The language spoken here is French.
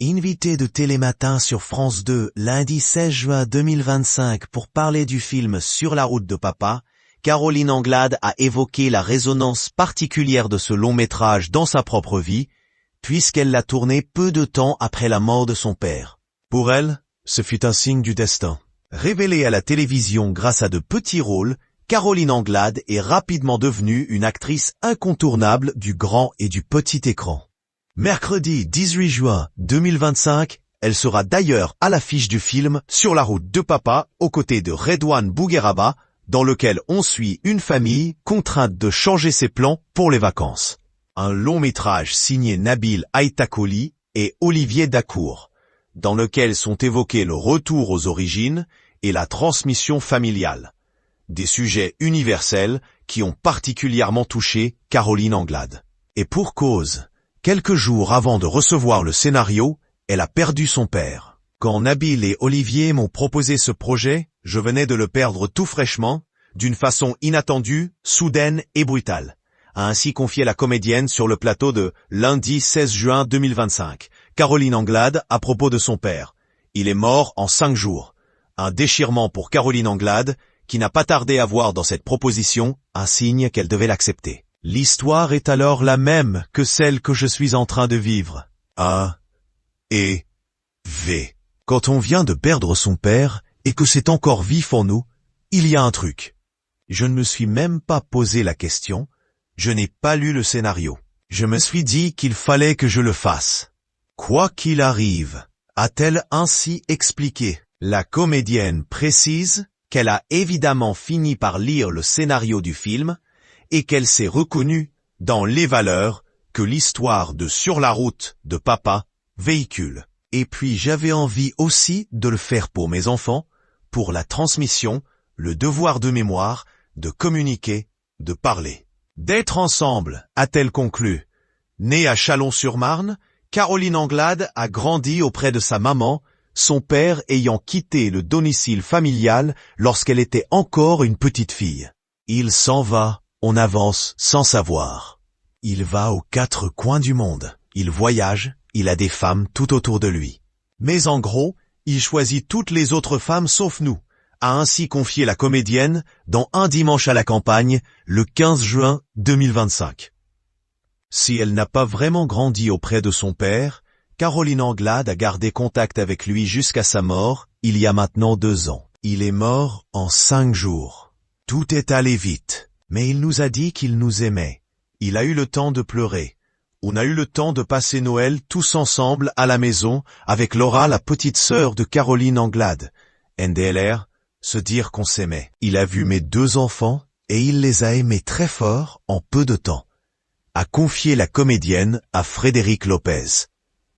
Invitée de Télématin sur France 2 lundi 16 juin 2025 pour parler du film Sur la route de papa, Caroline Anglade a évoqué la résonance particulière de ce long métrage dans sa propre vie, puisqu'elle l'a tourné peu de temps après la mort de son père. Pour elle, ce fut un signe du destin. Révélée à la télévision grâce à de petits rôles, Caroline Anglade est rapidement devenue une actrice incontournable du grand et du petit écran. Mercredi 18 juin 2025, elle sera d'ailleurs à l'affiche du film Sur la route de papa, aux côtés de Redouane Bougueraba, dans lequel on suit une famille contrainte de changer ses plans pour les vacances. Un long métrage signé Nabil Aïtakoli et Olivier Dacour, dans lequel sont évoqués le retour aux origines et la transmission familiale. Des sujets universels qui ont particulièrement touché Caroline Anglade. Et pour cause, quelques jours avant de recevoir le scénario, elle a perdu son père. Quand Nabil et Olivier m'ont proposé ce projet, je venais de le perdre tout fraîchement, d'une façon inattendue, soudaine et brutale, a ainsi confié la comédienne sur le plateau de lundi 16 juin 2025. Caroline Anglade à propos de son père. Il est mort en 5 jours. Un déchirement pour Caroline Anglade, qui n'a pas tardé à voir dans cette proposition un signe qu'elle devait l'accepter. L'histoire est alors la même que celle que je suis en train de vivre. A, E, V. Quand on vient de perdre son père et que c'est encore vif en nous, il y a un truc. Je ne me suis même pas posé la question, je n'ai pas lu le scénario. Je me suis dit qu'il fallait que je le fasse. Quoi qu'il arrive, a-t-elle ainsi expliqué. La comédienne précise qu'elle a évidemment fini par lire le scénario du film et qu'elle s'est reconnue dans les valeurs que l'histoire de Sur la route de papa véhicule. Et puis j'avais envie aussi de le faire pour mes enfants, pour la transmission, le devoir de mémoire, de communiquer, de parler. D'être ensemble, a-t-elle conclu. Née à Chalon-sur-Marne, Caroline Anglade a grandi auprès de sa maman, son père ayant quitté le domicile familial lorsqu'elle était encore une petite fille. Il s'en va, on avance sans savoir. Il va aux 4 coins du monde, il voyage, il a des femmes tout autour de lui. Mais en gros, il choisit toutes les autres femmes sauf nous, a ainsi confié la comédienne dans Un dimanche à la campagne, le 15 juin 2025. Si elle n'a pas vraiment grandi auprès de son père, Caroline Anglade a gardé contact avec lui jusqu'à sa mort, il y a maintenant 2 ans. Il est mort en 5 jours. Tout est allé vite, mais il nous a dit qu'il nous aimait. Il a eu le temps de pleurer. On a eu le temps de passer Noël tous ensemble à la maison avec Laura, la petite sœur de Caroline Anglade. NDLR, se dire qu'on s'aimait. Il a vu mes 2 enfants et il les a aimés très fort en peu de temps. A confié la comédienne à Frédéric Lopez.